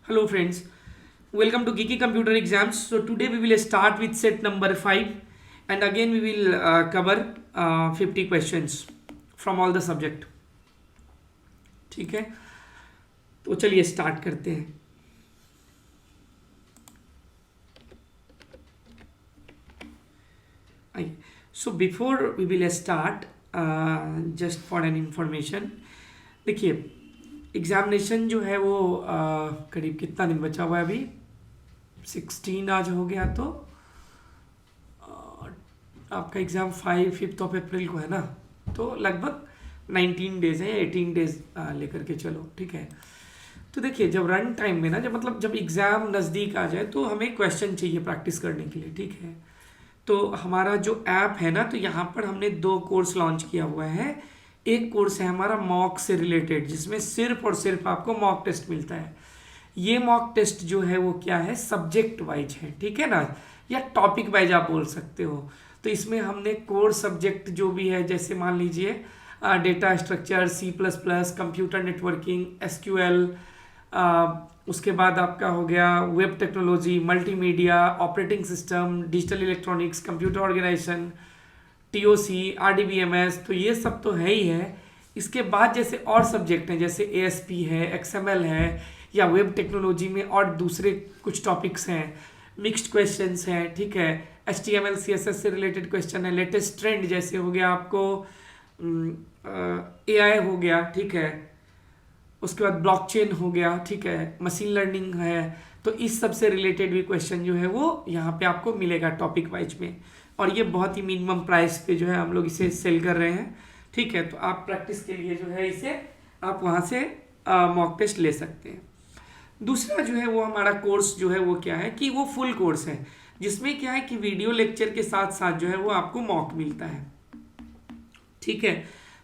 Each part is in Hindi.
Hello friends, welcome to Geeky Computer Exams. So today we will start with set number 5 and again we will cover 50 questions from all the subject. ठीक है, तो चलिए स्टार्ट करते हैं. So before we will start, just for an information, देखिए एग्जामिनेशन जो है वो करीब कितना दिन बचा हुआ है अभी 16 आज हो गया तो आपका एग्ज़ाम 5 अप्रैल को है ना, तो लगभग 19 डेज़ है या 18 डेज़ लेकर के चलो. ठीक है, तो देखिए जब रन टाइम में ना जब एग्ज़ाम नज़दीक आ जाए तो हमें क्वेश्चन चाहिए प्रैक्टिस करने के लिए. ठीक है, तो हमारा जो ऐप है ना, तो यहाँ पर हमने 2 कोर्स लॉन्च किया हुआ है. एक कोर्स है हमारा मॉक से रिलेटेड, जिसमें सिर्फ और सिर्फ आपको मॉक टेस्ट मिलता है. ये मॉक टेस्ट जो है वो क्या है, सब्जेक्ट वाइज है. ठीक है ना, या टॉपिक वाइज आप बोल सकते हो. तो इसमें हमने कोर सब्जेक्ट जो भी है, जैसे मान लीजिए data structure, C++, computer networking, SQL, उसके बाद आपका हो गया web technology, multimedia, operating system, digital electronics, computer organisation, TOC, RDBMS, तो ये सब तो है ही है. इसके बाद जैसे और सब्जेक्ट हैं, जैसे ASP है, XML है, या वेब टेक्नोलॉजी में और दूसरे कुछ टॉपिक्स हैं, मिक्स्ड क्वेश्चंस हैं. ठीक है, HTML CSS से रिलेटेड क्वेश्चन है, लेटेस्ट ट्रेंड जैसे हो गया आपको AI हो गया. ठीक है, उसके बाद ब्लॉकचेन हो गया. ठीक है, मशीन लर्निंग है. तो इस सब से रिलेटेड भी क्वेश्चन जो है वो यहाँ पे आपको मिलेगा टॉपिक वाइज में, और ये बहुत ही मिनिमम प्राइस पे जो है हम लोग इसे सेल कर रहे हैं. ठीक है, तो आप प्रैक्टिस के लिए जो है इसे आप वहाँ से मॉक टेस्ट ले सकते हैं. दूसरा जो है वो हमारा कोर्स जो है वो क्या है कि वो फुल कोर्स है, जिसमें क्या है कि वीडियो लेक्चर के साथ साथ जो है वो आपको मॉक मिलता है. ठीक है,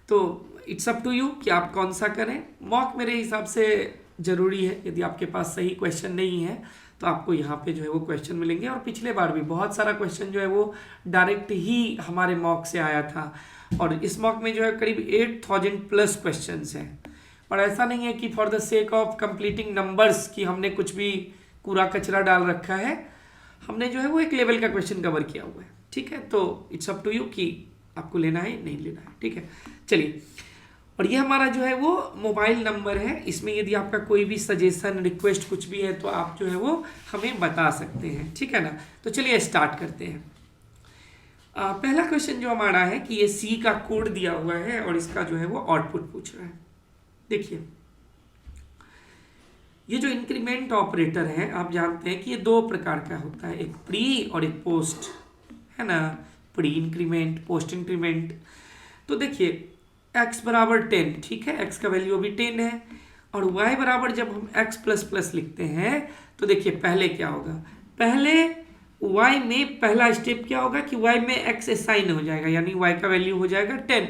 तो इट्स अप टू यू कि आप कौन सा करें. मॉक मेरे हिसाब से ज़रूरी है. यदि आपके पास सही क्वेश्चन नहीं है तो आपको यहाँ पे जो है वो क्वेश्चन मिलेंगे. और पिछले बार भी बहुत सारा क्वेश्चन जो है वो डायरेक्ट ही हमारे मॉक से आया था, और इस मॉक में जो है करीब 8000 प्लस क्वेश्चंस हैं. और ऐसा नहीं है कि for the sake of completing numbers कि हमने कुछ भी कूड़ा कचरा डाल रखा है. हमने जो है वो एक लेवल का क्वेश्चन कवर किया हुआ है. ठीक है, तो इट्स अप टू यू कि आपको लेना है नहीं लेना है. ठीक है, चलिए. और ये हमारा जो है वो मोबाइल नंबर है. इसमें यदि आपका कोई भी सजेशन, रिक्वेस्ट कुछ भी है तो आप जो है वो हमें बता सकते हैं. ठीक है ना, तो चलिए स्टार्ट करते हैं. पहला क्वेश्चन जो हमारा है कि ये C का कोड दिया हुआ है और इसका जो है वो आउटपुट पूछ रहा है. देखिए ये जो इंक्रीमेंट ऑपरेटर है, आप जानते हैं कि ये 2 प्रकार का होता है, एक प्री और एक पोस्ट, है ना. Pre increment, post increment. तो देखिए x बराबर 10, ठीक है, x का वैल्यू अभी 10 है, और y बराबर जब हम x प्लस प्लस लिखते हैं तो देखिए पहले क्या होगा, पहले y में पहला स्टेप क्या होगा कि y में x असाइन हो जाएगा, यानी y का वैल्यू हो जाएगा 10,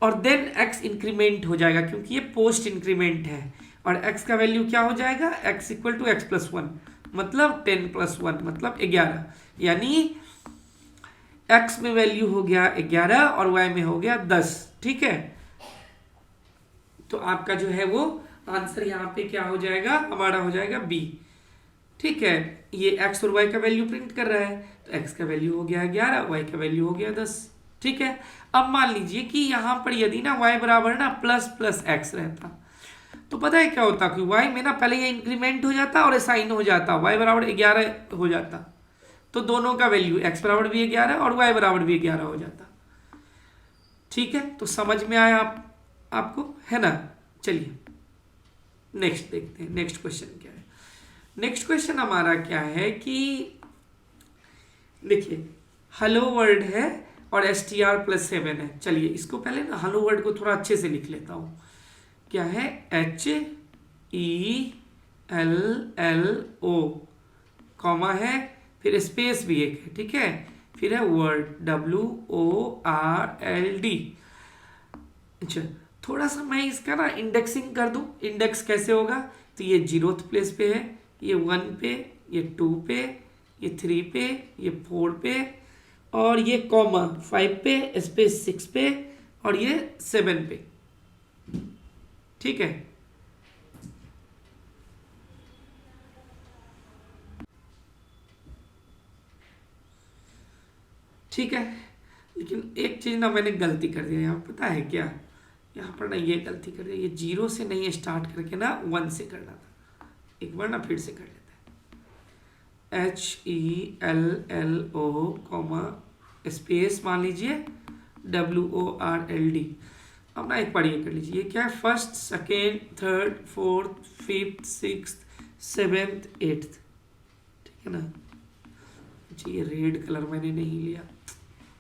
और देन x इंक्रीमेंट हो जाएगा क्योंकि ये पोस्ट इंक्रीमेंट है, और x का वैल्यू क्या हो जाएगा, x equal to x plus 1, मतलब 10 प्लस 1 मतलब 11, यानी x में वैल्यू हो गया 11 और y में हो गया 10. ठीक है, तो आपका जो है वो आंसर यहाँ पे क्या हो जाएगा, हमारा हो जाएगा B. ठीक है, ये x और y का वैल्यू प्रिंट कर रहा है, तो x का वैल्यू हो गया 11, y का वैल्यू हो गया 10. ठीक है, अब मान लीजिए कि यहाँ पर यदि ना y बराबर ना प्लस प्लस x रहता तो पता है क्या होता कि y में ना पहले ये इंक्रीमेंट हो जाता और असाइन हो जाता, y बराबर 11 हो जाता, तो दोनों का वैल्यू x बराबर भी 11 और y बराबर भी 11 हो जाता. ठीक है, तो समझ में आया आपको, है ना. चलिए नेक्स्ट देखते हैं, नेक्स्ट क्वेश्चन क्या है. नेक्स्ट क्वेश्चन हमारा क्या है कि देखिए हेलो वर्ल्ड है और STR+7 है. चलिए इसको पहले ना हेलो वर्ल्ड को थोड़ा अच्छे से लिख लेता हूँ. क्या है, HELLO, कॉमा है, फिर स्पेस भी एक है. ठीक है, फिर है वर्ड, WORLD. अच्छा, थोड़ा सा मैं इसका ना इंडेक्सिंग कर दूं. इंडेक्स कैसे होगा, तो ये 0th प्लेस पे है, ये 1 पे, ये 2 पे, ये 3 पे, ये 4 पे, और ये कॉमा 5 पे, स्पेस 6 पे, और ये 7 पे. ठीक है, ठीक है, लेकिन एक चीज़ ना मैंने गलती कर दिया यहाँ, पता है क्या, यहाँ पर ना ये गलती कर दी, ये 0 से नहीं स्टार्ट करके ना 1 से करना था। एक बार ना फिर से कर लेते हैं, HELLO स्पेस मान लीजिए WORLD। अब ना एक बार ये कर लीजिए, ये क्या है, first, second, third, fourth, fifth, sixth, seventh, eighth, ठीक है ना। अच्छा ये रेड कलर मैंने नहीं लिया,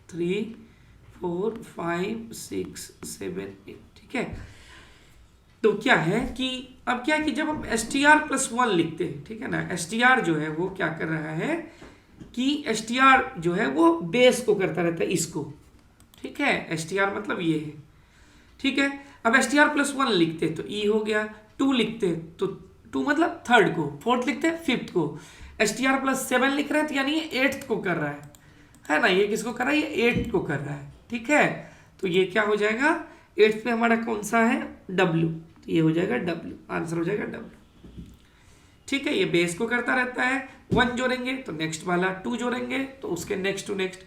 3 4 5 6 7 8, ठीक है। तो क्या है कि अब क्या है कि जब हम str+1 लिखते हैं, ठीक है ना, str जो है वो क्या कर रहा है कि str जो है वो बेस को करता रहता है इसको, ठीक है, str मतलब ये है, ठीक है। अब str+1 लिखते तो e हो गया, 2 लिखते तो 2 मतलब थर्ड को, फोर्थ लिखते फिफ्थ को, str+7 लिख रहे हैं तो यानी ये 8th को कर रहा है ना, ये किसको कर रहा है, ये 8th को कर रहा है, ठीक है। तो ये क्या हो जाएगा, 8th पे हमारा कौन सा है, W, तो ये हो जाएगा W, आंसर हो जाएगा W, ठीक है। ये बेस को करता रहता है, 1 जोड़ेंगे तो नेक्स्ट वाला, 2 जोड़ेंगे तो उसके नेक्स्ट टू नेक्स्ट,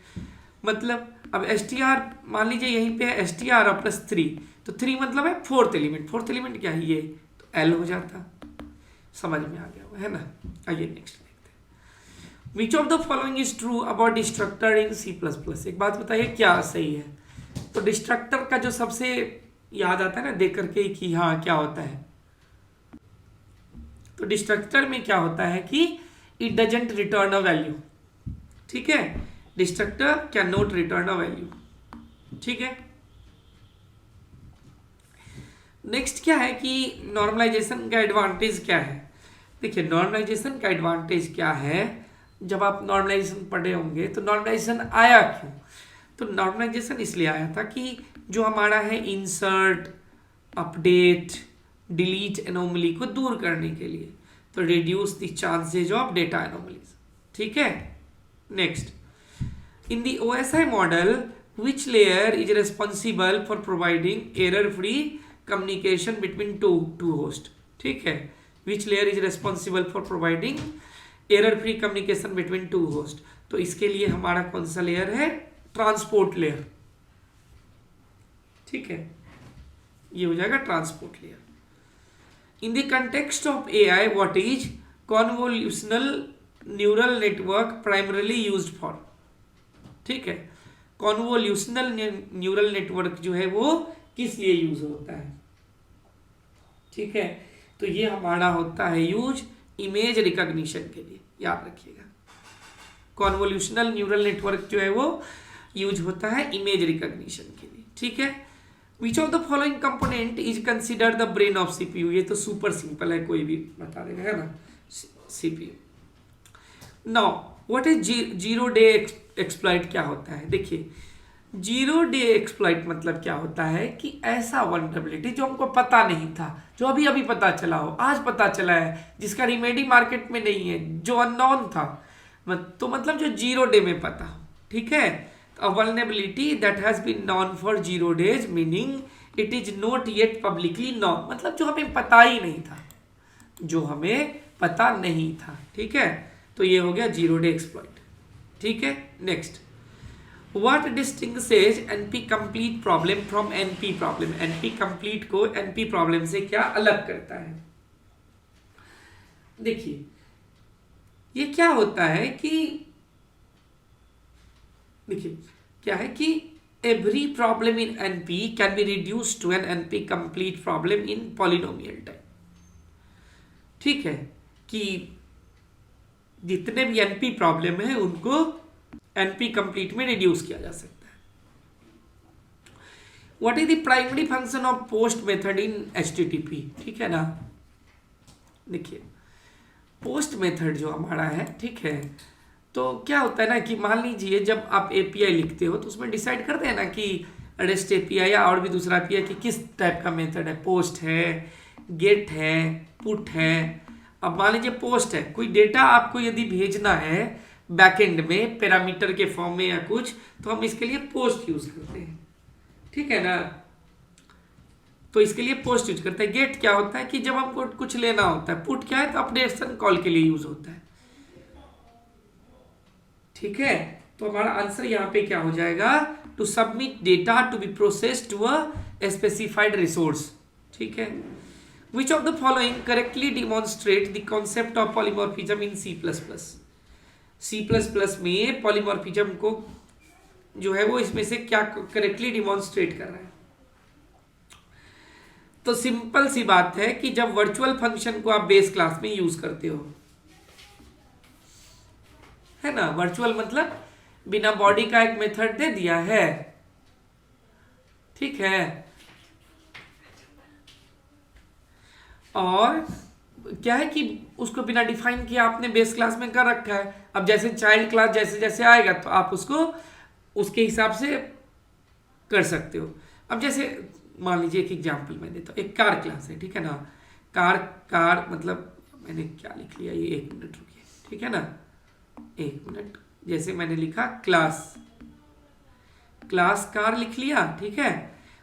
मतलब अब str मान लीजिए यहीं पे है str और +3, तो 3 मतलब है फोर्थ एलिमेंट, फोर्थ एलिमेंट क्या है ये, तो L हो जाता, समझ में आ गया होगा, है ना। आइए नेक्स्ट देखते हैं, विच of the following is true about destructor in C++। एक बात बताइए क्या सही है, तो डिस्ट्रक्टर का जो सबसे याद आता है ना देख करके कि हाँ क्या होता है, तो डिस्ट्रक्टर में क्या होता है कि it doesn't return a value, ठीक है, destructor can not return a value, ठीक है। नेक्स्ट क्या है कि नॉर्मलाइजेशन का एडवांटेज क्या है, देखिए नॉर्मलाइजेशन का एडवांटेज क्या है, जब आप नॉर्मलाइजेशन पढ़े होंगे तो नॉर्मलाइजेशन आया क्यों, तो नॉर्मलाइजेशन इसलिए आया था कि जो हमारा है इंसर्ट, अपडेट, डिलीट एनोमली को दूर करने के लिए, तो reduce the chances of data anomalies, ठीक है। Next, in the OSI model which layer is responsible for providing error free communication between two host, ठीक है, which layer is responsible for providing error free communication between two host, तो इसके लिए हमारा कौन सा लेयर है, ट्रांसपोर्ट लेयर, ठीक है, ये हो जाएगा transport layer. In the context of AI what is convolutional neural network primarily used for, ठीक है, कॉन्वोल्यूशनल न्यूरल नेटवर्क जो है वो किस लिए यूज होता है, ठीक है, तो ये हमारा होता है यूज इमेज रिकॉग्निशन के लिए, याद रखिएगा, कॉन्वोल्यूशनल न्यूरल नेटवर्क जो है वो यूज होता है इमेज रिकॉग्निशन के लिए, ठीक है। Which of the following component is consider the brain of CPU, ये तो सुपर सिंपल है, कोई भी बता देगा, है ना, CPU। Now what is zero day exploit, क्या होता है, देखिए जीरो डे एक्सप्लॉइट मतलब क्या होता है कि ऐसा वल्नरेबिलिटी जो हमको पता नहीं था, जो अभी अभी पता चला हो, आज पता चला है, जिसका रिमेडी मार्केट में नहीं है, जो अननोन था, तो मतलब जो जीरो डे में पता हो, ठीक है। A vulnerability that has been known for 0 days meaning it is not yet publicly known, मतलब जो हमें पता ही नहीं था, जो हमें पता नहीं था, ठीक है, तो ये हो गया जीरो डे एक्सप्लॉइट, ठीक है। Next, what distinguishes NP complete problem from NP problem, NP complete को NP प्रॉब्लम से क्या अलग करता है, देखिए ये क्या होता है कि देखिए क्या है कि every problem in NP can be reduce to an NP complete problem in polynomial time, ठीक है, कि जितने भी NP प्रॉब्लम है उनको NP कंप्लीट में रिड्यूस किया जा सकता है। What is the primary function of post method in HTTP, ठीक है ना, देखिए पोस्ट मेथड जो हमारा है, ठीक है, तो क्या होता है ना कि मान लीजिए जब आप API लिखते हो तो उसमें डिसाइड करते हैं ना कि REST API या और भी दूसरा API कि किस टाइप का मेथड है, पोस्ट है, गेट है, पुट है। अब मान लीजिए पोस्ट है, कोई डेटा आपको यदि भेजना है बैकएंड में पैरामीटर के फॉर्म में या कुछ, तो हम इसके लिए पोस्ट यूज करते हैं, ठीक है ना, तो इसके लिए पोस्ट यूज करते हैं। गेट क्या होता है कि जब हमको कुछ लेना होता है, पुट क्या है तो अपडेशन कॉल के लिए यूज होता है, ठीक है। तो हमारा आंसर यहाँ पे क्या हो जाएगा, to submit data to be processed to a specified resource. ठीक है, which of the following correctly demonstrate the concept of polymorphism in C++। C++ में पॉलीमॉर्फिज्म को जो है वो इसमें से क्या करेक्टली डिमॉन्स्ट्रेट कर रहा है। तो सिंपल सी बात है कि जब वर्चुअल फंक्शन को आप बेस क्लास में यूज करते हो, है ना, वर्चुअल मतलब बिना बॉडी का एक मेथड दे दिया है, ठीक है, और क्या है कि उसको बिना डिफाइन किया आपने बेस क्लास में कर रखा है। अब जैसे चाइल्ड क्लास जैसे जैसे आएगा तो आप उसको उसके हिसाब से कर सकते हो। अब जैसे मान लीजिए एक एग्जांपल मैं देता हूँ, एक कार क्लास है, ठीक है ना, कार मतलब मैंने क्या लिख लिया, ये 1 मिनट रुकिए, ठीक है ना, 1 मिनट, जैसे मैंने लिखा क्लास कार लिख लिया, ठीक है,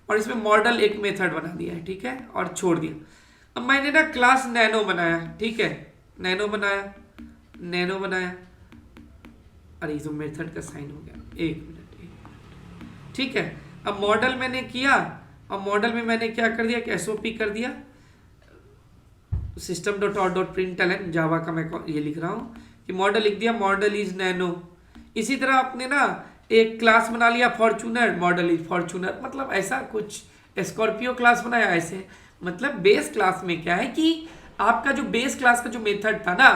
और इसमें मॉडल एक मेथड बना दिया है, ठीक है, और छोड़ दिया। अब मैंने ना क्लास नैनो बनाया, ठीक है, नैनो बनाया, अरे ये तो मेथड का साइन हो गया, 1 मिनट, ठीक है। अब मॉडल मैंने किया, अब मॉडल में मैंने क्या कर दिया कि एसओपी कर दिया, system.out.println, जावा का मैं ये लिख रहा हूँ कि मॉडल लिख दिया, मॉडल इज नैनो। इसी तरह आपने ना एक क्लास बना लिया फॉर्च्यूनर, मॉडल इज फॉर्च्यूनर, मतलब ऐसा कुछ स्कॉर्पियो क्लास बनाया ऐसे। मतलब बेस क्लास में क्या है कि आपका जो बेस क्लास का जो मेथड था ना,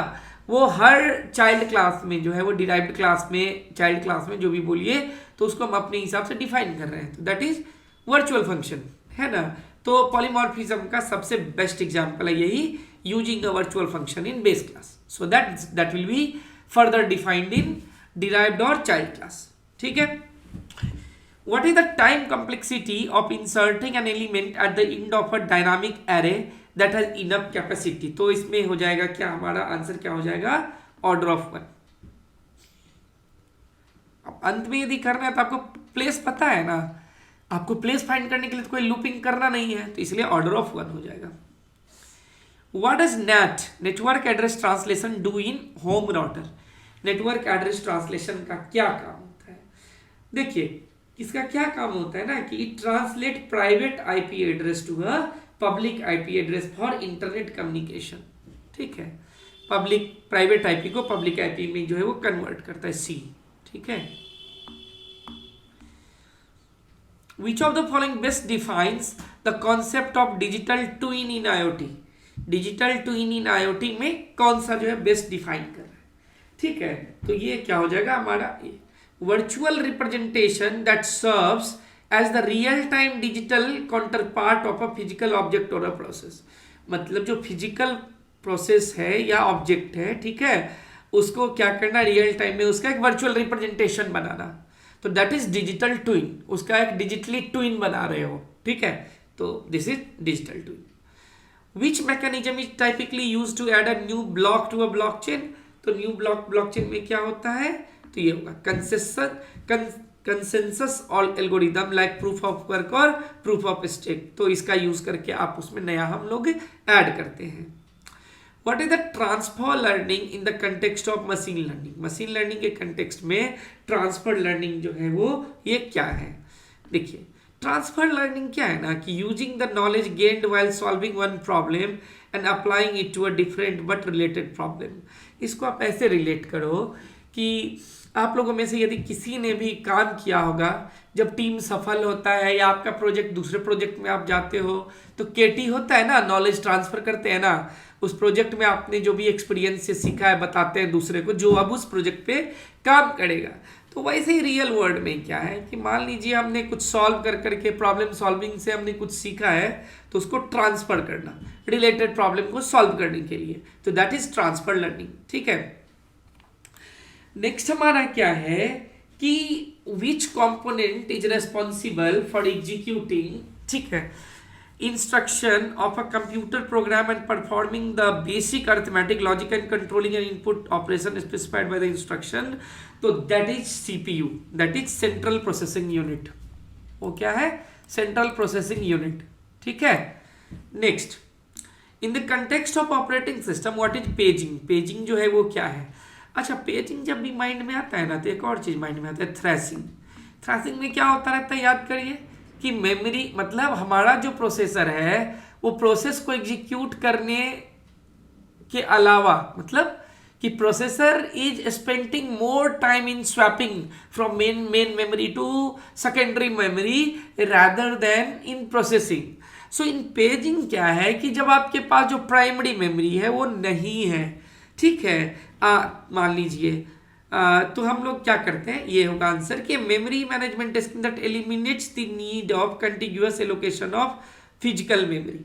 वो हर चाइल्ड क्लास में जो है वो डिराइव्ड क्लास में, चाइल्ड क्लास में जो भी बोलिए, तो उसको हम अपने हिसाब से डिफाइन कर रहे हैं, तो दैट इज वर्चुअल फंक्शन, है ना। तो पॉलीमॉर्फिज्म का सबसे बेस्ट एग्जांपल है यही, using a virtual function in base class, so that will be further defined in derived और चाइल्ड क्लास, ठीक है। What is the time complexity of inserting an element at the end of a dynamic array that has enough capacity? तो इसमें हो जाएगा क्या, हमारा आंसर क्या हो जाएगा, ऑर्डर ऑफ 1। अब अंत में यदि करना है तो आपको प्लेस पता है ना, आपको प्लेस फाइंड करने के लिए तो कोई लूपिंग करना नहीं है, तो इसलिए ऑर्डर ऑफ 1 हो जाएगा। What does NAT, network address translation, do in home router? Network address translation का क्या काम होता है? देखिए इसका क्या काम होता है ना कि it translate private IP address to a public IP address for internet communication, ठीक है, पब्लिक प्राइवेट आईपी को पब्लिक आईपी में जो है वो कन्वर्ट करता है, सी, ठीक है। Which of the following best defines the concept of digital twin in IoT? Digital twin in IoT में कौन सा जो है बेस्ट डिफाइन कर रहा है, ठीक है, तो ये क्या हो जाएगा हमारा, virtual representation that serves as the real time digital counterpart of a physical object or a process। मतलब जो फिजिकल प्रोसेस है या ऑब्जेक्ट है, ठीक है, उसको क्या करना, रियल टाइम में उसका एक वर्चुअल रिप्रेजेंटेशन बनाना, तो दैट इज डिजिटल ट्विन, उसका एक डिजिटली ट्विन बना रहे हो, ठीक है, तो this is digital twin. Which mechanism is typically used to add a new block to a blockchain? तो न्यू ब्लॉकचेन में क्या होता है, तो ये होगा कंसेंसस और algorithm like proof of work और प्रूफ ऑफ स्टेक, तो इसका यूज करके आप उसमें नया हम लोग ऐड करते हैं। What is the transfer learning in the context of machine learning? Machine learning के कंटेक्स्ट में ट्रांसफर लर्निंग जो है वो ये क्या है? देखिए ट्रांसफर लर्निंग क्या है ना कि using the knowledge gained while solving one problem and applying it to a different but related problem. इसको आप ऐसे रिलेट करो कि आप लोगों में से यदि किसी ने भी काम किया होगा, जब टीम सफल होता है या आपका प्रोजेक्ट दूसरे प्रोजेक्ट में आप जाते हो तो केटी होता है ना, नॉलेज ट्रांसफर करते हैं ना, उस प्रोजेक्ट में आपने जो भी एक्सपीरियंस से सीखा है बताते हैं दूसरे को जो अब उस प्रोजेक्ट पे काम करेगा। तो वैसे ही रियल वर्ल्ड में क्या है कि मान लीजिए हमने कुछ सॉल्व कर करके प्रॉब्लम सॉल्विंग से हमने कुछ सीखा है, तो उसको ट्रांसफर करना रिलेटेड प्रॉब्लम को सॉल्व करने के लिए, तो दैट इज ट्रांसफर लर्निंग, ठीक है। नेक्स्ट हमारा क्या है कि which component is responsible for executing, ठीक है, instruction of a computer program and performing the basic arithmetic logic and controlling an input operation specified by the instruction, तो that is CPU, that is central processing unit. वो क्या है? सेंट्रल प्रोसेसिंग यूनिट, ठीक है। Next, in the context of operating system what is paging? Paging जो है वो क्या है? अच्छा, पेजिंग जब भी माइंड में आता है ना, तो एक और चीज माइंड में आता है, थ्रैशिंग। थ्रैशिंग में क्या होता रहता है, याद करिए कि मेमोरी मतलब हमारा जो प्रोसेसर है वो प्रोसेस को एग्जीक्यूट करने के अलावा, मतलब कि processor is spending more time in swapping from main memory to secondary memory rather than in processing. So in paging क्या है कि जब आपके पास जो प्राइमरी मेमोरी है वो नहीं है, ठीक है, मान लीजिए, तो हम लोग क्या करते हैं, ये होगा आंसर कि memory management scheme that eliminates the need of continuous allocation of physical memory,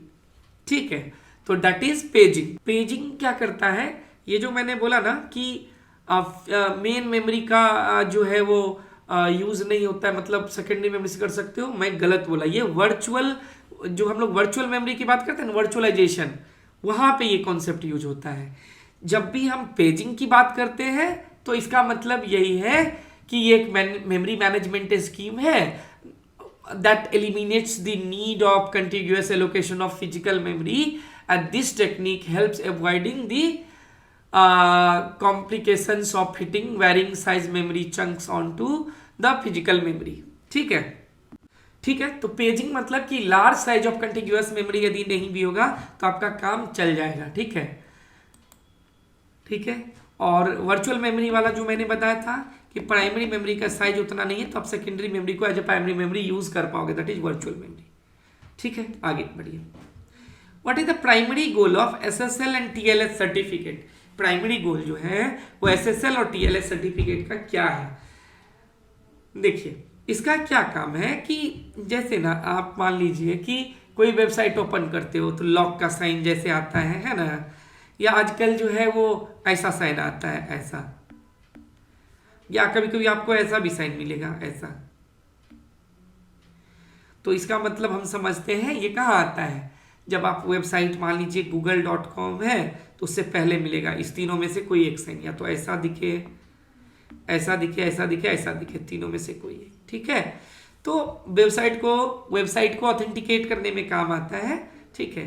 ठीक है। तो दैट इज पेजिंग। पेजिंग क्या करता है, ये जो मैंने बोला ना कि मेन मेमोरी का जो है वो यूज नहीं होता है, मतलब सेकेंडरी मेमोरी से कर सकते हो, मैं गलत बोला, ये वर्चुअल, जो हम लोग वर्चुअल मेमोरी की बात करते हैं ना, वर्चुअलाइजेशन, वहां पे ये कॉन्सेप्ट यूज होता है। जब भी हम पेजिंग की बात करते हैं तो इसका मतलब यही है कि ये एक मेमोरी मैनेजमेंट स्कीम है that eliminates the need of contiguous allocation of physical memory, and this technique helps avoiding the complications of fitting varying size memory chunks onto the physical memory, ठीक है। ठीक है, तो पेजिंग मतलब कि large size of continuous memory यदि नहीं भी होगा तो आपका काम चल जाएगा, ठीक है, ठीक है। और वर्चुअल मेमोरी वाला जो मैंने बताया था कि प्राइमरी मेमोरी का साइज उतना नहीं है, तो आप सेकेंडरी मेमोरी को as a primary memory use कर पाओगे, दैट इज वर्चुअल मेमोरी, ठीक है। आगे बढ़िए, what is the primary goal of SSL and TLS certificate. Primary goal जो है वो एसएसएल और टीएलएस सर्टिफिकेट का क्या है, देखिए इसका क्या काम है कि जैसे ना आप मान लीजिए कि कोई वेबसाइट ओपन करते हो तो लॉक का साइन जैसे आता है ना, या आजकल जो है वो ऐसा साइन आता है, ऐसा, या कभी कभी आपको ऐसा भी साइन मिलेगा, ऐसा। तो इसका मतलब हम समझते हैं ये कहाँ आता है, जब आप वेबसाइट मान लीजिए google.com है तो उससे पहले मिलेगा इस तीनों में से कोई एक साइन, या तो ऐसा दिखे, ऐसा दिखे, ऐसा दिखे, ऐसा दिखे, तीनों में से कोई एक, ठीक है। तो वेबसाइट को ऑथेंटिकेट करने में काम आता है, ठीक है,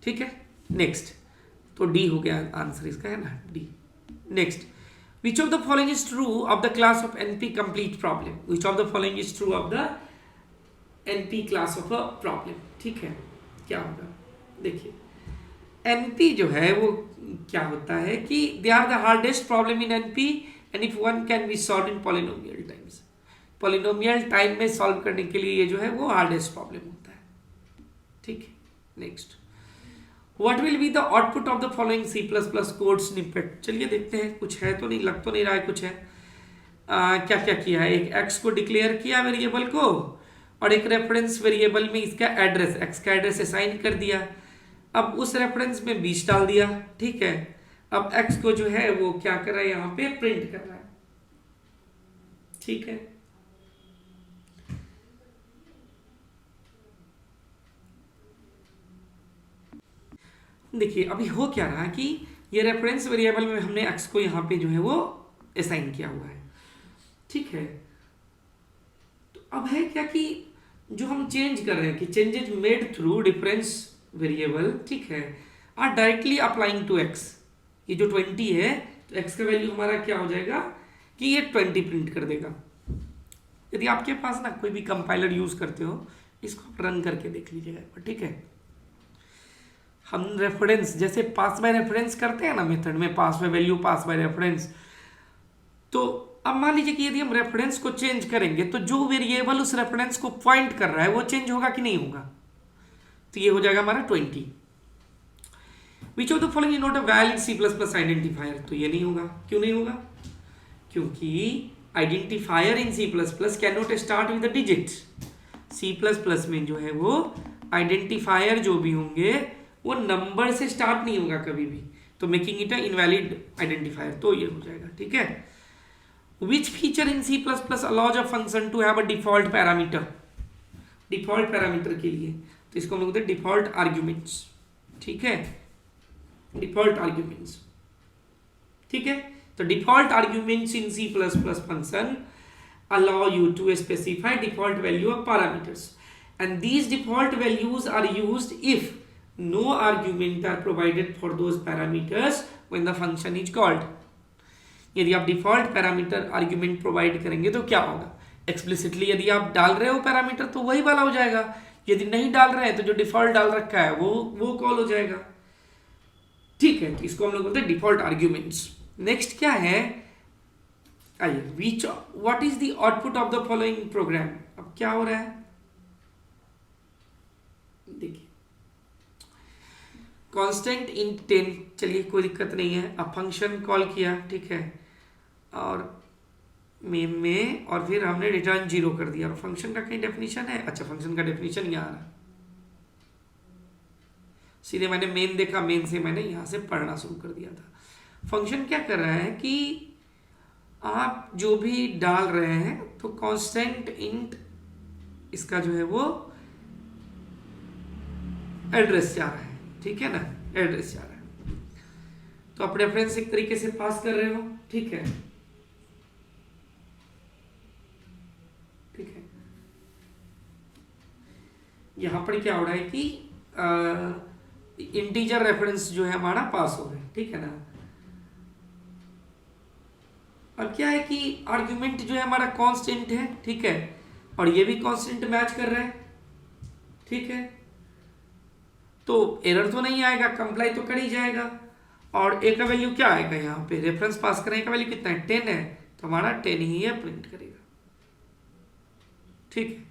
ठीक है। नेक्स्ट, तो डी हो गया आंसर इसका, है ना, D. Next, which of the following is true of the class of NP complete problem. Which of the following is true of the NP class of a problem, ठीक है, क्या होगा, देखिए एनपी जो है वो क्या होता है कि they are the hardest problem in NP and if one can be solve in polynomial times. Polynomial time में सॉल्व करने के लिए ये जो है वो हार्डेस्ट प्रॉब्लम होता है, ठीक है। Next, what will be the output of the following C plus plus code snippet. चलिए देखते हैं, कुछ है तो नहीं, लग तो नहीं रहा है कुछ है। क्या क्या किया है, एक एक्स को डिक्लेयर किया वेरिएबल को, और एक रेफरेंस वेरिएबल में इसका एड्रेस, एक्स का एड्रेस असाइन कर दिया, अब उस रेफरेंस में 20 डाल दिया, ठीक है। अब एक्स को जो है वो क्या कर रहा है, यहाँ पे प्रिंट कर रहा है, ठीक है। देखिए अभी हो क्या रहा कि ये रेफरेंस वेरिएबल में हमने एक्स को यहाँ पे जो है वो असाइन किया हुआ है, ठीक है। तो अब है क्या कि जो हम चेंज कर रहे हैं कि changes made through difference variable, ठीक है, are directly applying to x. ये जो 20 है तो एक्स का वैल्यू हमारा क्या हो जाएगा कि ये 20 प्रिंट कर देगा। यदि आपके पास ना कोई भी कंपाइलर यूज करते हो, इसको आप रन करके देख लीजिएगा, ठीक है। हम रेफरेंस जैसे पास बाय रेफरेंस करते हैं ना मेथड में, pass by value, pass by reference, तो अब मान लीजिए कि यदि हम रेफरेंस को चेंज करेंगे तो जो वेरिएबल उस रेफरेंस को पॉइंट कर रहा है वो चेंज होगा कि नहीं होगा, तो ये हो जाएगा हमारा 20। Which of the following is not a valid C plus plus identifier, तो ये नहीं होगा। क्यों नहीं होगा, क्योंकि identifier in C plus plus can not start with the digit. C plus plus में जो है वो आइडेंटिफायर जो भी होंगे वो नंबर से स्टार्ट नहीं होगा कभी भी, तो making it a invalid identifier, तो ये हो जाएगा, ठीक है। Which feature in C plus plus allows a function to have a default parameter. Default parameter के लिए तो इसको हम लोग बोलते हैं डिफॉल्ट आर्ग्यूमेंट्स, ठीक है, डिफॉल्ट आर्ग्यूमेंट्स, ठीक है। तो default arguments in C plus plus function allow you to specify default value of parameters, and these default values are used if no argument are provided for those parameters when the function is called. यदि आप डिफॉल्ट पैरामीटर आर्ग्यूमेंट प्रोवाइड करेंगे तो क्या होगा, एक्सप्लिसिटली यदि आप डाल रहे हो पैरामीटर तो वही वाला हो जाएगा, यदि नहीं डाल रहे हैं तो जो डिफॉल्ट डाल रखा है वो कॉल हो जाएगा। ठीक है, तो इसको हम लोग बोलते हैं डिफॉल्ट आर्ग्यूमेंट्स। नेक्स्ट क्या है, आइए, विच what is the output of the following programme. अब क्या हो रहा है, देखिए कांस्टेंट इंट 10, चलिए कोई दिक्कत नहीं है। अब फंक्शन कॉल किया, ठीक है, और मेन में, और फिर हमने रिटर्न 0 कर दिया। और फंक्शन का कहीं डेफिनेशन है, अच्छा फंक्शन का डेफिनेशन यहाँ आ रहा है, सीधे मैंने मेन देखा, मेन से मैंने यहाँ से पढ़ना शुरू कर दिया था। फंक्शन क्या कर रहा है कि आप जो भी डाल रहे हैं तो कांस्टेंट इंट इसका जो है वो एड्रेस जा रहा है, ठीक है ना, एड्रेस जा रहा है, तो आप रेफरेंस एक तरीके से पास कर रहे हो, ठीक है, ठीक है। यहां पर क्या हो रहा है कि इंटीजर रेफरेंस जो है हमारा पास हो रहा है, ठीक है ना। और क्या है कि आर्ग्यूमेंट जो है हमारा कांस्टेंट है, ठीक है, और ये भी कांस्टेंट मैच कर रहा है, ठीक है, तो एरर तो नहीं आएगा, कंप्लाई तो कर ही जाएगा। और ए का वैल्यू क्या आएगा, यहाँ पे रेफरेंस पास करें, का वैल्यू कितना है, 10 है, तो हमारा 10 ही है, प्रिंट करेगा, ठीक है।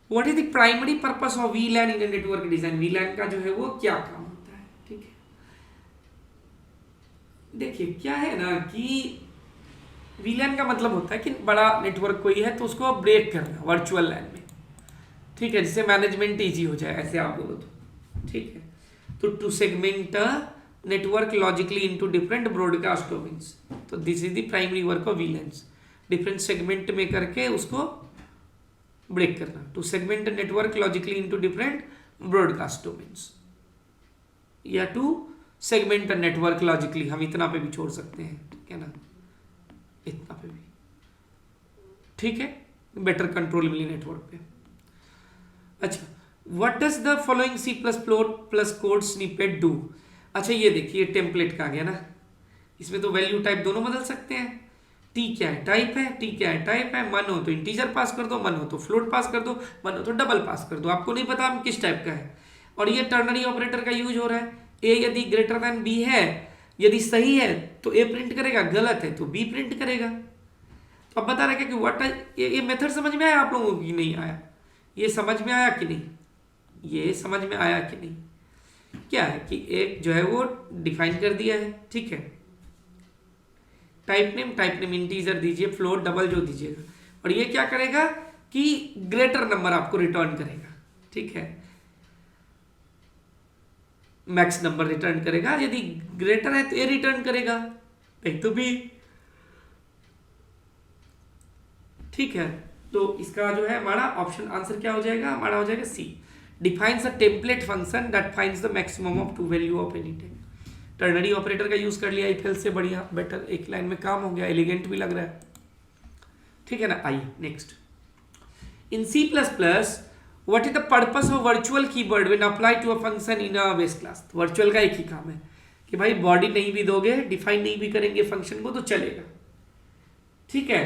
What is the primary purpose of वीलैन in network design, वीलैन का जो है वो क्या काम होता है, ठीक है। देखिए क्या है ना कि वीलैन का मतलब होता है कि बड़ा नेटवर्क कोई है तो उसको ब्रेक करना वर्चुअल लैन में, ठीक है, जिससे मैनेजमेंट इजी हो जाए, ऐसे आप बोलो तो, ठीक है। तो to segment network logically into different broadcast domains, तो this is the primary work of VLANs, different segment में करके उसको ब्रेक करना। To segment network logically into different broadcast domains, या टू सेगमेंट नेटवर्क लॉजिकली, हम इतना पे भी छोड़ सकते हैं, ठीक है ना, इतना पे भी, ठीक है, बेटर कंट्रोल मिली नेटवर्क पे। अच्छा, what does the following C++ plus code snippet do. अच्छा ये देखिए टेम्पलेट का आ गया ना, इसमें तो वैल्यू टाइप दोनों बदल सकते हैं। टी क्या है, टाइप है, टी क्या है, टाइप है, मन हो तो इंटीजर पास कर दो, मन हो तो फ्लोट पास कर दो, मन हो तो डबल पास कर दो, आपको नहीं पता हम किस टाइप का है। और ये टर्नरी ऑपरेटर का यूज हो रहा है, ए यदि ग्रेटर देन बी है, यदि सही है तो ए प्रिंट करेगा, गलत है तो बी प्रिंट करेगा। तो अब बता रहे कि व्हाट ये मेथड समझ में आया आप लोगों को कि नहीं आया, ये समझ में आया कि नहीं, ये समझ में आया कि नहीं। क्या है कि एक जो है वो डिफाइन कर दिया है, ठीक है, टाइप नेम इंटीजर दीजिए, फ्लोट डबल जो दीजिएगा, और ये क्या करेगा कि ग्रेटर नंबर आपको रिटर्न करेगा, ठीक है, मैक्स नंबर रिटर्न करेगा, यदि ग्रेटर है तो ए रिटर्न करेगा, नहीं तो बी, ठीक है। तो इसका जो है हमारा ऑप्शन आंसर क्या हो जाएगा, हमारा हो जाएगा C, defines a template function that finds the maximum of two value of any type. Ternary operator का यूज कर लिया, इफ एल्स से बढ़िया बेटर, एक लाइन में काम हो गया, एलिगेंट भी लग रहा है, ठीक है ना। आइए next, in C++ what is the purpose of virtual keyword when apply to a function in a base class. Virtual का एक ही काम है कि भाई बॉडी नहीं भी दोगे, डिफाइन नहीं भी करेंगे फंक्शन को तो चलेगा, ठीक है।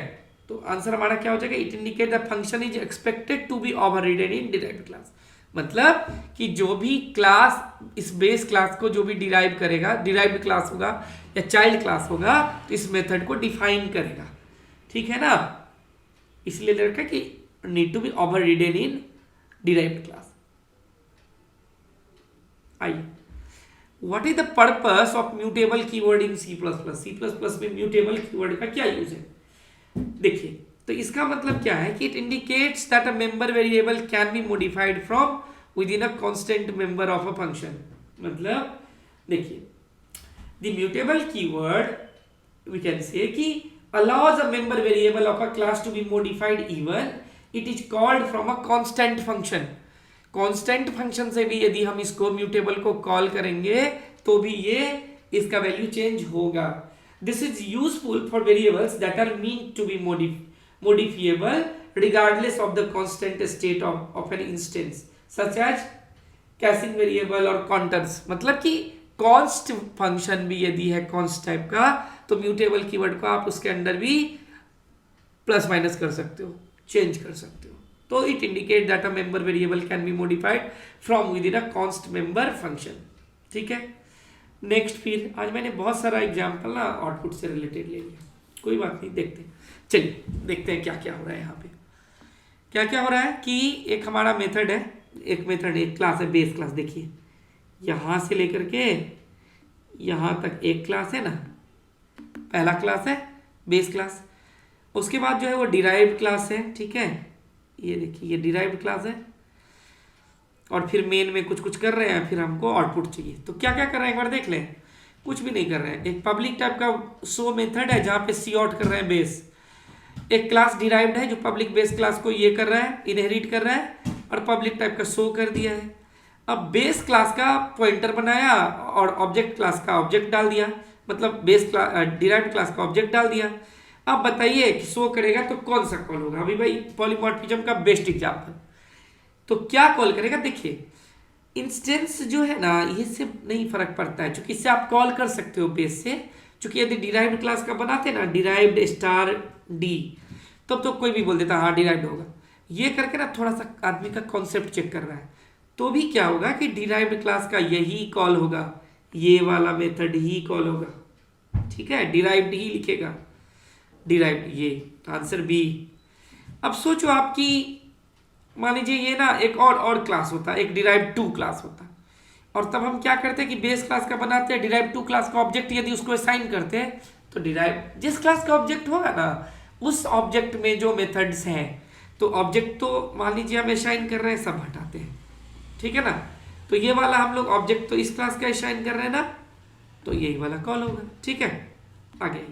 तो आंसर हमारा क्या हो जाएगा, it indicate the function is expected to be overridden in derived class. मतलब कि जो भी क्लास, इस बेस क्लास को जो भी डिराइव करेगा, डिराइव्ड क्लास होगा या चाइल्ड क्लास होगा, तो इस मेथड को डिफाइन करेगा, ठीक है ना। इसलिए रखा कि need to be overridden in derived class. आइए, what is the purpose of mutable keyword in C++। C++ में म्यूटेबल कीवर्ड का क्या यूज है, देखिए, तो इसका मतलब क्या है कि it indicates that a member variable can be modified from within a constant member of a function. मतलब देखिए, the mutable keyword we can say कि allows a member variable of a class to be modified even it is called from a constant function। Constant function से भी यदि हम इसको म्यूटेबल को कॉल करेंगे तो भी ये इसका वैल्यू चेंज होगा। This is useful for variables that are meant to be modifiable regardless of the constant state of an instance such as caching variable और कॉन्टर्स, मतलब कि कॉन्स्ट फंक्शन भी यदि है कॉन्स्ट टाइप का तो म्यूटेबल कीवर्ड को आप उसके अंदर भी प्लस माइनस कर सकते हो, चेंज कर सकते हो। तो it indicate that a member variable can be modified from within a const member function. ठीक है, नेक्स्ट फिर आज मैंने बहुत सारा एग्जाम्पल ना आउटपुट से रिलेटेड ले लिया, कोई बात नहीं, देखते हैं। चलिए देखते हैं क्या क्या हो रहा है यहाँ पे। क्या क्या हो रहा है कि एक हमारा मेथड है, एक क्लास है, बेस क्लास। देखिए यहाँ से लेकर के यहाँ तक एक क्लास है ना, पहला क्लास है बेस क्लास। उसके बाद जो है वो डिराइव्ड क्लास है। ठीक है, ये देखिए ये डिराइव्ड क्लास है, और फिर मेन में कुछ कुछ कर रहे हैं, फिर हमको आउटपुट चाहिए। तो क्या क्या कर रहे हैं एक बार देख लें। कुछ भी नहीं कर रहे हैं, एक पब्लिक टाइप का शो मेथड है जहाँ पे सी आउट कर रहे हैं बेस। एक क्लास डिराइव्ड है जो पब्लिक बेस क्लास को ये कर रहा है, इनहेरिट कर रहा है, और पब्लिक टाइप का शो कर दिया है। अब बेस क्लास का पॉइंटर बनाया और ऑब्जेक्ट क्लास का ऑब्जेक्ट डाल दिया, मतलब बेस क्लास डिराइव्ड क्लास का ऑब्जेक्ट डाल दिया। अब बताइए कि शो करेगा तो कौन सा कॉल होगा। अभी भाई पॉलीमॉर्फिज्म का बेस्ट एग्जाम्पल, तो क्या कॉल करेगा। देखिए इंस्टेंस जो है ना, ये से नहीं फर्क पड़ता है, क्योंकि इससे आप कॉल कर सकते हो बेस से। क्योंकि यदि डिराइव्ड क्लास का बनाते ना, डिराइव्ड स्टार डी, तब तो कोई भी बोल देता हाँ डिराइव्ड होगा। ये करके ना थोड़ा सा आदमी का कॉन्सेप्ट चेक कर रहा है, तो भी क्या होगा कि डिराइव्ड क्लास का यही कॉल होगा, ये वाला मेथड ही कॉल होगा। ठीक है, डिराइव्ड ही लिखेगा, डिराइव्ड, ये आंसर बी। अब सोचो आपकी, मान लीजिए ये ना एक और क्लास होता है, एक डिराइव्ड टू क्लास होता है, और तब हम क्या करते हैं कि बेस क्लास का बनाते हैं, डिराइव्ड टू क्लास का ऑब्जेक्ट यदि उसको असाइन करते हैं, तो डिराइव्ड जिस क्लास का ऑब्जेक्ट होगा ना, उस ऑब्जेक्ट में जो मेथड्स हैं, तो ऑब्जेक्ट तो मान लीजिए हम असाइन कर रहे हैं, सब हटाते हैं। ठीक है ना, तो ये वाला हम लोग ऑब्जेक्ट तो इस क्लास का असाइन कर रहे हैं ना, तो यही वाला कॉल होगा। ठीक है, आगे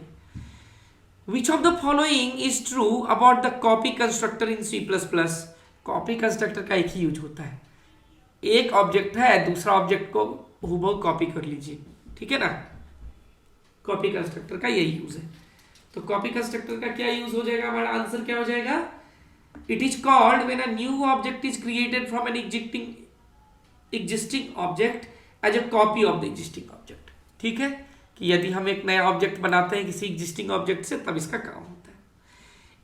विच of the following is true about the copy constructor in C++। Copy constructor का एक ही यूज होता है, एक ऑब्जेक्ट है, दूसरा ऑब्जेक्ट को हूबहू कॉपी कर लीजिए। ठीक है ना, कॉपी कंस्ट्रक्टर का यही यूज है। तो कॉपी कंस्ट्रक्टर का क्या यूज हो जाएगा, हमारा आंसर क्या हो जाएगा, it is called when a new object is created from an existing object as a copy of the existing object. ठीक है, कि यदि हम एक नया ऑब्जेक्ट बनाते हैं किसी एग्जिस्टिंग ऑब्जेक्ट से, तब इसका काम होता है।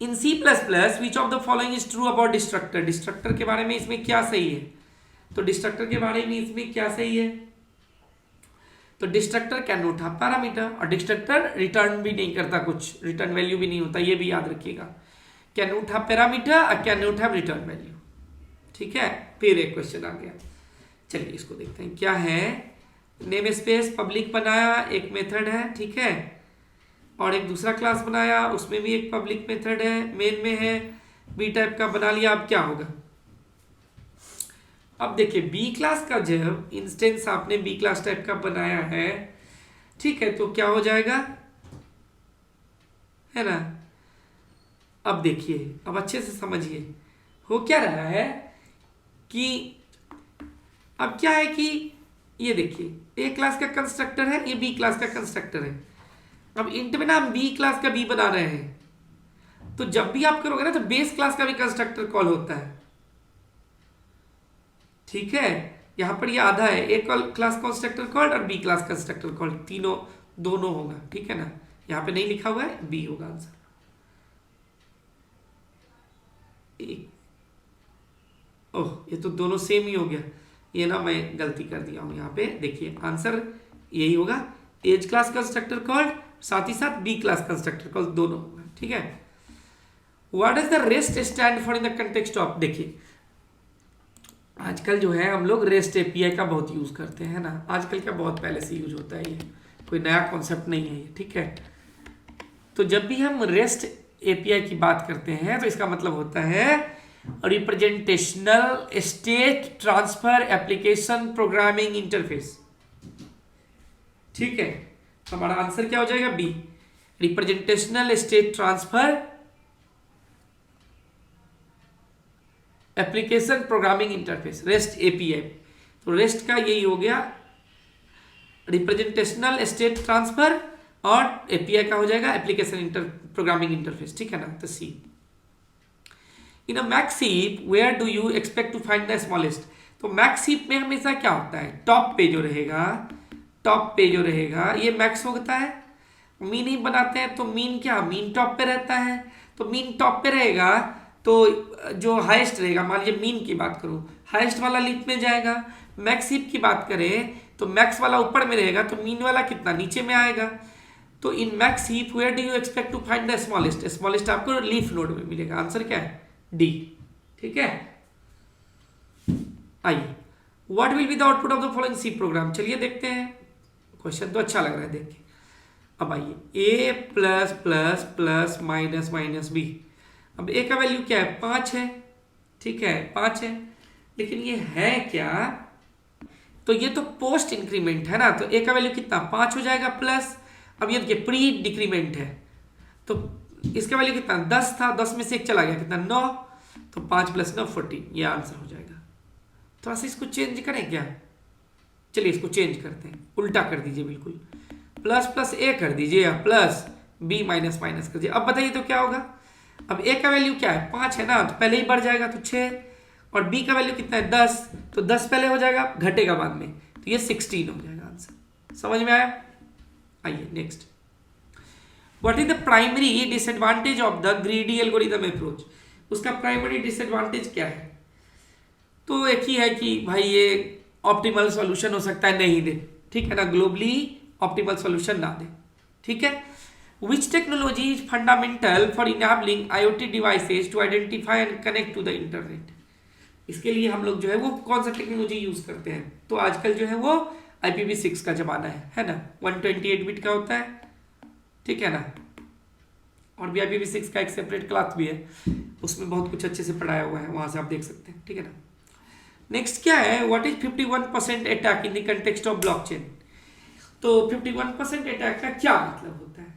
इन C++ which of the following is true about destructor. Destructor के बारे में इसमें क्या सही है, तो डिस्ट्रक्टर के बारे में इसमें क्या सही है, तो destructor can not have parameter, और डिस्ट्रक्टर रिटर्न भी नहीं करता, कुछ रिटर्न वैल्यू भी नहीं होता, ये भी याद रखिएगा। कैन नॉट हैव पैरामीटर और can not have return value. ठीक है, फिर एक क्वेश्चन आ गया, चलिए इसको देखते हैं क्या है। नेम स्पेस पब्लिक बनाया, एक मेथड है। ठीक है, और एक दूसरा क्लास बनाया, उसमें भी एक पब्लिक मेथड है, मेन में है, बी टाइप का बना लिया। अब क्या होगा, अब देखिए बी क्लास का जब इंस्टेंस आपने बी क्लास टाइप का बनाया है, ठीक है, तो क्या हो जाएगा, है ना। अब देखिए, अब अच्छे से समझिए हो क्या रहा है कि अब क्या है कि ये देखिए ए क्लास का कंस्ट्रक्टर है, ये बी क्लास का कंस्ट्रक्टर है। अब इंट में ना हम बी क्लास का बी बना रहे हैं, तो जब भी आप करोगे ना तो बेस क्लास का भी कंस्ट्रक्टर कॉल होता है। ठीक है, यहां पर ये आधा है, एक क्लास कंस्ट्रक्टर कॉल्ड और बी क्लास कंस्ट्रक्टर कॉल्ड, तीनों दोनों होगा। ठीक है ना, यहां पे नहीं लिखा हुआ है, बी होगा आंसर। ओह, ये तो दोनों सेम ही हो गया, ये ना मैं गलती कर दिया हूं यहाँ पे। देखिए आंसर यही होगा, एज क्लास कंस्ट्रक्टर कॉल्ड, साथ ही साथ बी क्लास कंस्ट्रक्टर कॉल्ड, दोनों होगा। ठीक है, what is the rest stand for in the context of. देखिए आजकल जो है हम लोग रेस्ट एपीआई का बहुत यूज करते हैं ना, आजकल क्या बहुत पहले से यूज होता है, ये कोई नया कॉन्सेप्ट नहीं है ये। ठीक है, तो जब भी हम रेस्ट एपीआई की बात करते हैं तो इसका मतलब होता है representational state transfer application programming interface. ठीक है, हमारा आंसर क्या हो जाएगा, B, representational state transfer application programming interface, REST API. तो रेस्ट का यही हो गया, रिप्रेजेंटेशनल स्टेट ट्रांसफर, और एपीआई का हो जाएगा एप्लीकेशन प्रोग्रामिंग इंटरफेस। ठीक है ना, तो C. In a max heap where do you expect to find the smallest. तो मैक्स हीप में हमेशा क्या होता है, टॉप पे जो रहेगा ये मैक्स होता है। मीन ही बनाते हैं तो मीन क्या, मीन टॉप पे रहता है, तो मीन टॉप पे रहेगा तो जो हाईएस्ट रहेगा, मान लीजिए मीन की बात करूं, हाईएस्ट वाला लीफ में जाएगा। मैक्स हीप की बात करें तो मैक्स वाला ऊपर में रहेगा तो मीन वाला कितना नीचे में आएगा। तो in max heap where do you expect to find the smallest, smallest आपको लीफ नोड में मिलेगा। आंसर क्या है, डी। ठीक है, आइए what will be the output of the following C program. चलिए देखते हैं, क्वेश्चन तो अच्छा लग रहा है देख के। अब आइए A plus plus plus minus minus B. अब ए का वैल्यू क्या है, 5 है। ठीक है, 5 है, लेकिन ये है क्या, तो ये तो पोस्ट इंक्रीमेंट है ना, तो ए का वैल्यू कितना 5 हो जाएगा प्लस, अब ये देखिए प्री डिक्रीमेंट है तो इसका वैल्यू कितना 10 था, 10 में से एक चला गया कितना 9, तो 5 प्लस 9 14, ये आंसर हो जाएगा। थोड़ा सा इसको चेंज करें क्या, चलिए इसको चेंज करते हैं, उल्टा कर दीजिए बिल्कुल, प्लस प्लस ए कर दीजिए या प्लस बी माइनस माइनस कर दीजिए। अब बताइए तो क्या होगा, अब ए का वैल्यू क्या है 5 है ना, तो पहले ही बढ़ जाएगा तो 6, और बी का वैल्यू कितना है 10, तो 10 पहले हो जाएगा घटेगा बाद में, तो ये 16 हो जाएगा आंसर। समझ में आया, आइए next. What is the primary disadvantage of the greedy algorithm approach. उसका प्राइमरी डिसएडवांटेज क्या है, तो एक ही है कि भाई ये ऑप्टिमल सॉल्यूशन हो सकता है नहीं दे, ठीक है ना, ग्लोबली ऑप्टिमल सॉल्यूशन ना दे। ठीक है, which technology is fundamental for enabling IoT devices to identify and connect to the internet. इसके लिए हम लोग जो है वो कौन सा टेक्नोलॉजी यूज करते हैं, तो आजकल जो है वो IPv6 का जमाना है ना, 128 बिट का होता है, ठीक है ना, और भी IPv6 का एक सेपरेट क्लास भी है, उसमें बहुत कुछ अच्छे से पढ़ाया हुआ है, वहां से आप देख सकते हैं। ठीक है ना, नेक्स्ट क्या है, what is 51% attack in the context of blockchain. तो 51% अटैक का क्या मतलब होता है,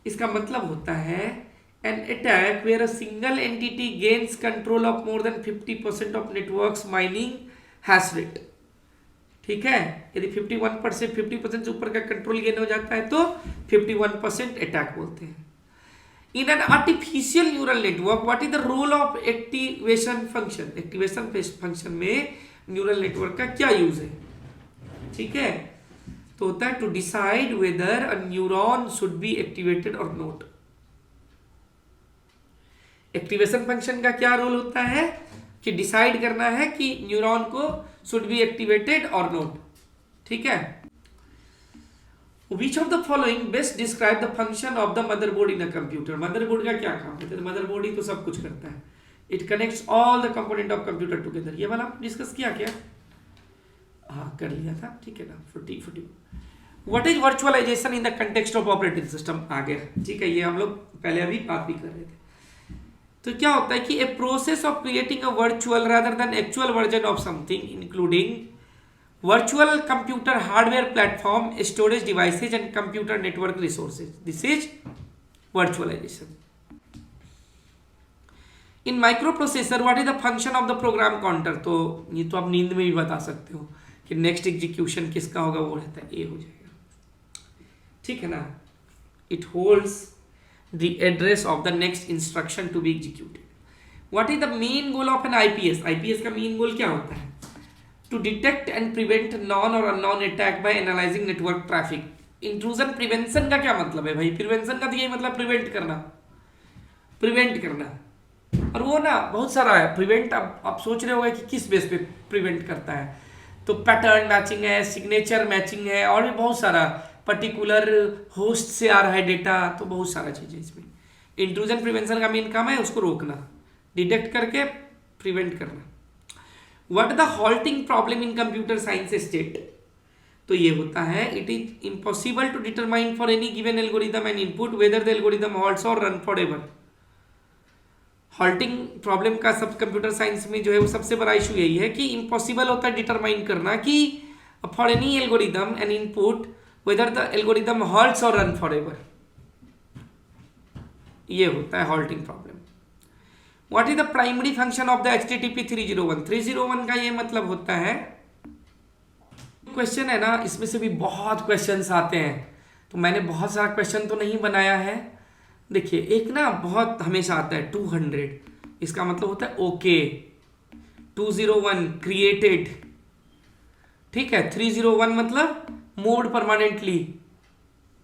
इसका मतलब होता है an attack where a single entity gains control of more than 50% of network's mining hash rate। ठीक है, यदि 51% 50% से ऊपर का कंट्रोल गेन हो जाता है तो 51% अटैक बोलते हैं। In an artificial neural network what is the role of activation function. Activation function में न्यूरल नेटवर्क का क्या यूज है, ठीक है, तो होता है to decide whether a neuron should be activated और नॉट। एक्टिवेशन फंक्शन का क्या रोल होता है कि डिसाइड करना है कि न्यूरॉन को शुड बी एक्टिवेटेड और नॉट। ठीक है, Which of the following best describe the function of the motherboard in a computer। Motherboard का क्या काम है, मदरबोर्ड ही तो सब कुछ करता है, it connects all the component of computer together. ये वाला डिस्कस किया क्या, हाँ कर लिया था, ठीक है ना, 40 what is virtualization in the context of operating system, आ गया। ठीक है, ये हम लोग पहले अभी बात भी कर रहे थे। तो क्या होता है कि a process of creating a virtual rather than actual version of something including virtual computer hardware platform storage devices and computer network resources, this is virtualization. In microprocessor what is the function of the program counter. तो ये तो आप नींद में भी बता सकते हो कि नेक्स्ट एग्जीक्यूशन किसका होगा, वो रहता है ए हो जाएगा। ठीक है ना, it holds the address of the next instruction to be executed। what is the main goal of an IPS। IPS का main goal क्या होता है, to detect and prevent non or unknown attack by analyzing network traffic। intrusion prevention का क्या मतलब है भाई, prevention का तो यही मतलब prevent करना, और वो ना बहुत सारा है prevent। अब आप सोच रहे होंगे कि किस बेस पे prevent करता है, तो पैटर्न मैचिंग है, सिग्नेचर मैचिंग है, और भी बहुत सारा, पर्टिकुलर होस्ट से आ रहा है डेटा, तो बहुत सारा चीज़ है इसमें। इंट्रूजन प्रिवेंशन का मेन काम है उसको रोकना, डिटेक्ट करके प्रिवेंट करना। What the halting problem in computer science state. तो ये होता है it is impossible to determine for any given algorithm and input whether the algorithm halts और run forever. Halting problem का सब कंप्यूटर साइंस में जो है वो सबसे बड़ा इशू यही है कि इम्पॉसिबल होता है डिटरमाइन करना कि for any algorithm and input whether the algorithm halts or run forever। ये होता है halting problem। what is the primary function of the HTTP 301। 301 का ये मतलब होता है, क्वेश्चन है ना, इसमें से भी बहुत क्वेश्चंस आते हैं, तो मैंने बहुत सारा क्वेश्चन तो नहीं बनाया है। देखिए एक ना बहुत हमेशा आता है 200, इसका मतलब होता है ओके। 201 क्रिएटेड, ठीक है। 301 मतलब मोड परमानेंटली,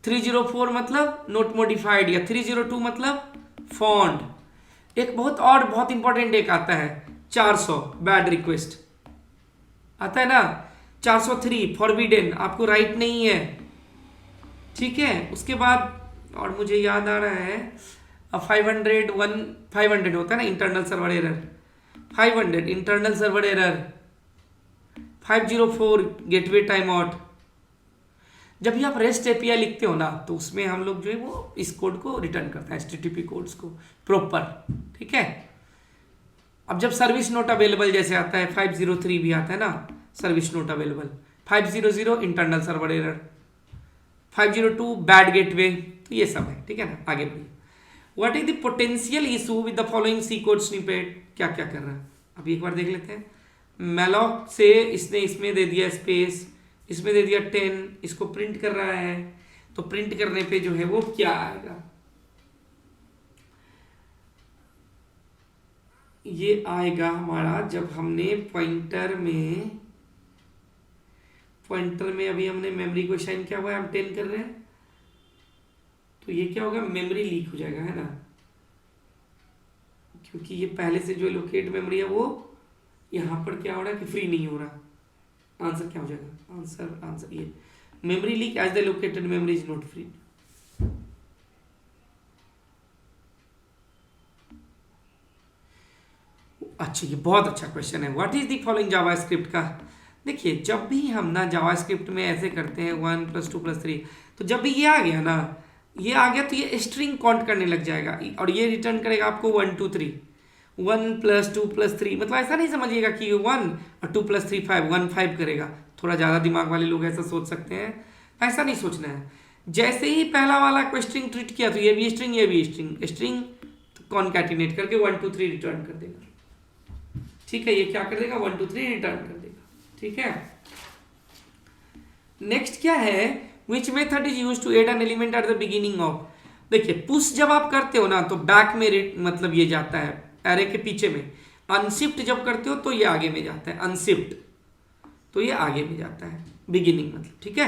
304 मतलब नोट मॉडिफाइड, या 302 मतलब फॉन्ड। एक बहुत और बहुत इंपॉर्टेंट एक आता है 400 बैड रिक्वेस्ट आता है ना। 403 फॉरबिडन, आपको राइट नहीं है, ठीक है। उसके बाद और मुझे याद आ रहा है 500 होता है ना internal server error, 500 internal server error, 504 gateway time out. जब भी आप रेस्ट एपीआई लिखते हो ना तो उसमें हम लोग जो है वो इस कोड को रिटर्न करते हैं, HTTP कोड्स को प्रॉपर, ठीक है। अब जब सर्विस नोट अवेलेबल जैसे आता है 503 भी आता है ना, service not available, 500 internal server error, 502 bad gateway, तो ये सब है, ठीक है ना। आगे बढ़िए। What is the potential issue with the following C code snippet, क्या क्या कर रहा है अभी एक बार देख लेते हैं। मैलॉक से इसने इसमें दे दिया स्पेस, इसमें दे दिया 10, इसको प्रिंट कर रहा है, तो प्रिंट करने पे जो है वो क्या आएगा, ये आएगा हमारा जब हमने पॉइंटर में अभी हमने मेमोरी को असाइन किया हुआ है, हम 10 कर रहे हैं, तो ये क्या होगा, मेमोरी लीक हो जाएगा, है ना। क्योंकि ये पहले से जो लोकेट मेमोरी है वो यहाँ पर क्या हो रहा है कि फ्री नहीं हो रहा। आंसर क्या हो जाएगा, आंसर ये memory leak as the located memory is not free. अच्छा, ये बहुत अच्छा क्वेश्चन है। What is the following JavaScript का। देखिए जब भी हम ना जावास्क्रिप्ट में ऐसे करते हैं 1 + 2 + 3, तो जब भी ये आ गया ना, ये आ गया तो ये स्ट्रिंग काउंट करने लग जाएगा और ये रिटर्न करेगा आपको 1 2 3, 1 + 2 + 3। मतलब ऐसा नहीं समझिएगा कि 1 और 2 + 3 5, 1 5 करेगा। थोड़ा ज़्यादा दिमाग वाले लोग ऐसा सोच सकते हैं, ऐसा नहीं सोचना है। जैसे ही पहला वाला को स्ट्रिंग ट्रीट किया तो ये भी स्ट्रिंग, ये भी स्ट्रिंग कॉन्कैटिनेट करके 1 2 3 रिटर्न कर देगा, ठीक है। ये क्या कर देगा, 1 2 3 रिटर्न कर देगा, ठीक है। नेक्स्ट क्या है, which method is use to add an element at the beginning of. देखिए पुश जब आप करते हो ना तो बैक में मतलब ये जाता है एरे के पीछे में, अनशिफ्ट जब करते हो तो ये आगे में जाता है, अनशिफ्ट तो ये आगे में जाता है, बिगिनिंग मतलब, ठीक है।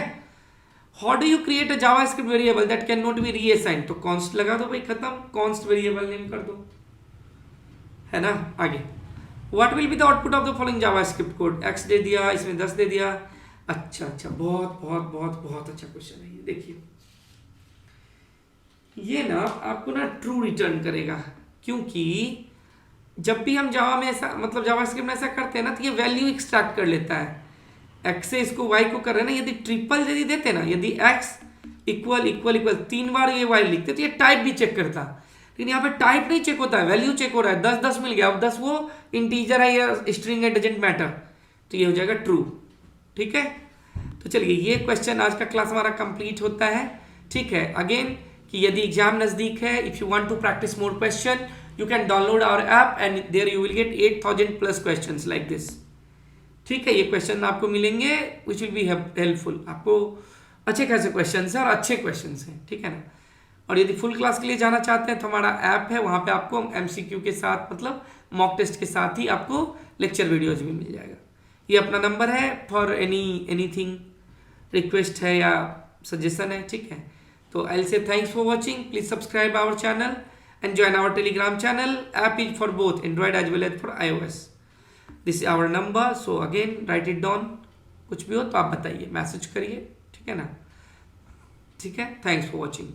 How do you create a JavaScript variable that can not be reassigned, तो कॉन्स्ट लगा दो भाई, खत्म, कॉन्स्ट वेरिएबल नेम कर दो, है ना। आगे what will be the output of the following JavaScript code, x दे दिया, इसमें 10 दे दिया। अच्छा, बहुत बहुत बहुत बहुत अच्छा क्वेश्चन है ये। देखिए ये ना आपको ना ट्रू रिटर्न करेगा, क्योंकि जब भी हम जावा में ऐसा मतलब जावास्क्रिप्ट में ऐसा करते हैं ना तो ये वैल्यू एक्सट्रैक्ट कर लेता है। x से इसको y को कर रहे हैं ना, यदि ट्रिपल यदि देते ना, यदि x == 3 बार ये y लिखते तो ये टाइप भी चेक करता, लेकिन यहाँ पे टाइप नहीं चेक होता है, वैल्यू चेक हो रहा है। 10 10 मिल गया, अब 10 वो इंटीजर है या स्ट्रिंग है, डजंट मैटर, तो ये हो जाएगा ट्रू, ठीक है। तो चलिए ये क्वेश्चन आज का क्लास हमारा कंप्लीट होता है, ठीक है। अगेन कि यदि एग्जाम नजदीक है, if you want to practice more question you can download our app and there you will get 8000+ questions like this, ठीक है। ये क्वेश्चन आपको मिलेंगे विच विल बी हेल्पफुल, आपको अच्छे खासे क्वेश्चन है और अच्छे क्वेश्चन हैं, ठीक है ना। और यदि फुल क्लास के लिए जाना चाहते हैं तो हमारा ऐप है, वहाँ पे आपको MCQ के साथ मतलब मॉक टेस्ट के साथ ही आपको लेक्चर वीडियोज भी मिल जाएगा। ये अपना नंबर है फॉर एनीथिंग, रिक्वेस्ट है या सजेशन है, ठीक है। तो I will say thanks for watching, please subscribe our channel and join our Telegram channel. App is for both Android as well as for iOS। This is our number, so again write it down, कुछ भी हो तो आप बताइए, मैसेज करिए, ठीक है ना, ठीक है। Thanks for watching.